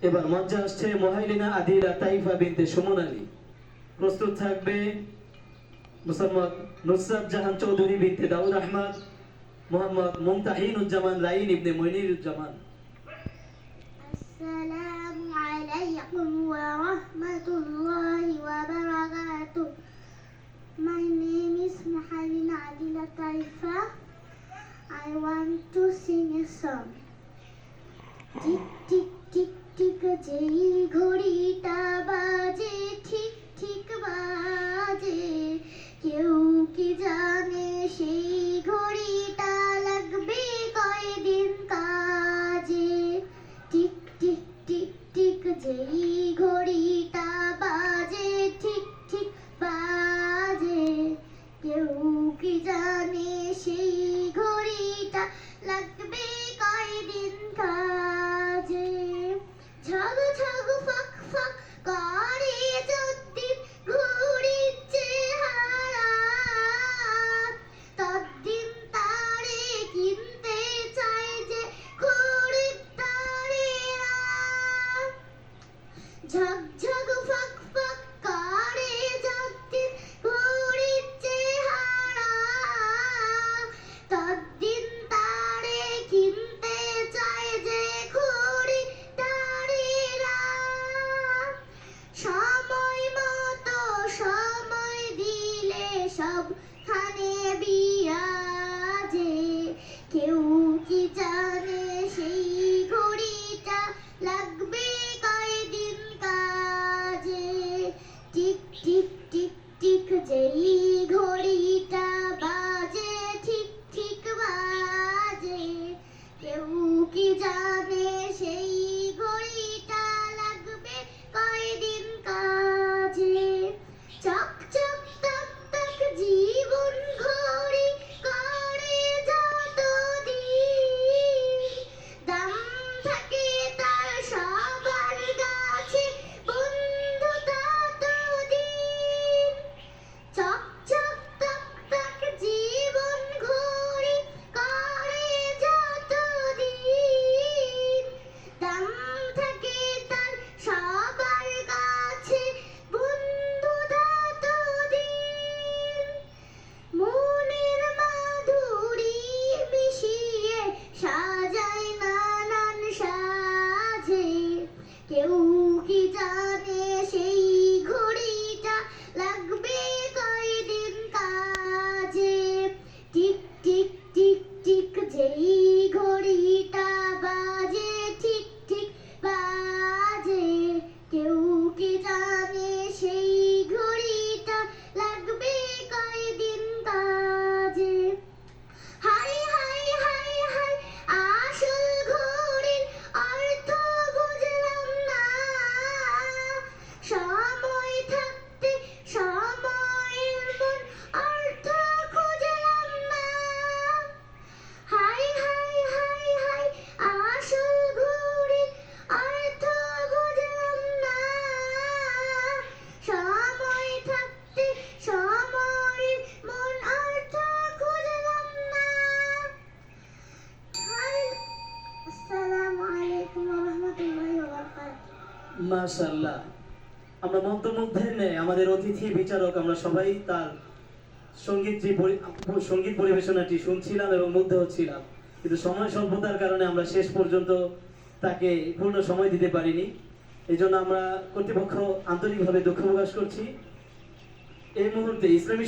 এবার মঞ্চে আসছে মোহাইলিনা আদিলা তাইফা বিনতে সুমন আলী। প্রস্তুত থাকবে মুসাম্মদ নুসরাত জাহান চৌধুরী বিনতে দাউদ আহমদ, মোহাম্মদ মুমতাহিনুজ্জামান লাইন ইবনে মনিরুজ্জামান। আসসালামু আলাইকুম ওয়া রাহমাতুল্লাহি ওয়া বারাকাতুহ। My name is Mohailina Adila Taifa. I want to sing a song. Tick tick tick tick যেই ঘড়িটা বাজে ঠিক ঠিক বাজে, কেউ কি জানে সেই ঘড়িটা লাগবে কয়দিন কাজে। টিক টিক টিক টিক যেই ঘড়িটা বাজে ঠিক ঠিক বাজে, কেউ কি জানে সেই ঘড়িটা লাগবে কয়দিন কাজে। ঝগ ঝগ ফাক ফাক করে যদ্দিন ঘড়ির চেহারা, তদ্দিন তারে কিনতে চায় যে খরিদ্দারেরা। ঝগ ঝগ ফাক ফাক করে যদ্দিন ঘড়ির চেহারা, তদ্দিন তারে কিনতে চায় যে খরিদ্দারেরা। সময় মতো সময় দিলে সবখানে বিরাজে, কেউ কি জানে সেই ঘড়িটা লাগবে কয়দিন কাজে। টিক টিক টিক টিক যেই ঘড়িটা বাজে ঠিক ঠিক বাজে, কেউ কি জানে সেই ঘড়িটা লাগবে কয়দিন কাজে। চক চক তক তক জীবন ঘড়ি করে যতদিন, দাম থাকে তার সবার কাছে বন্ধু ততদিন। চক চক তক তক জীবন ঘড়ি করে যতদিন, দাম থাকে তার সবার কাছে বন্ধু ততদিন। মনের মাধুরী মিশিয়ে সাজায় নানান সাজে, কেউ কি জানে সেই ঘড়িটা লাগবে কয়দিন কাজে। টিক টিক টিক টিক যেই ঘড়িটা বাজে ঠিক ঠিক বাজে, কেউ কি জানে সেই ঘড়িটা লাগবে কয়দিন কাজে। হাই হাই হাই হাই আসল ঘড়ির অর্থ বুঝলাম না, সময় থাকতে সময়ের মন অর্থ খুঁজলাম না। হাই হাই হাই হাই আসল ঘড়ির অর্থ বুঝলাম না, সময় থাকতে সময়ের মন অর্থ খুঁজলাম না। আসসালামু আলাইকুম ওয়া রাহমাতুল্লাহি ওয়া বারাকাতুহু। মাশাআল্লাহ, আমরা মন্ত্রমুগ্ধের ন্যায় আমাদের অতিথি বিচারক আমরা সবাই তার সঙ্গীত পরিবেশনাটি শুনছিলাম এবং মুগ্ধ হচ্ছিলাম, কিন্তু সময় স্বল্পতার কারণে আমরা শেষ পর্যন্ত তাকে পূর্ণ সময় দিতে পারিনি। এই জন্য আমরা কর্তৃপক্ষ আন্তরিকভাবে দুঃখ প্রকাশ করছি। এই মুহূর্তে ইসলামী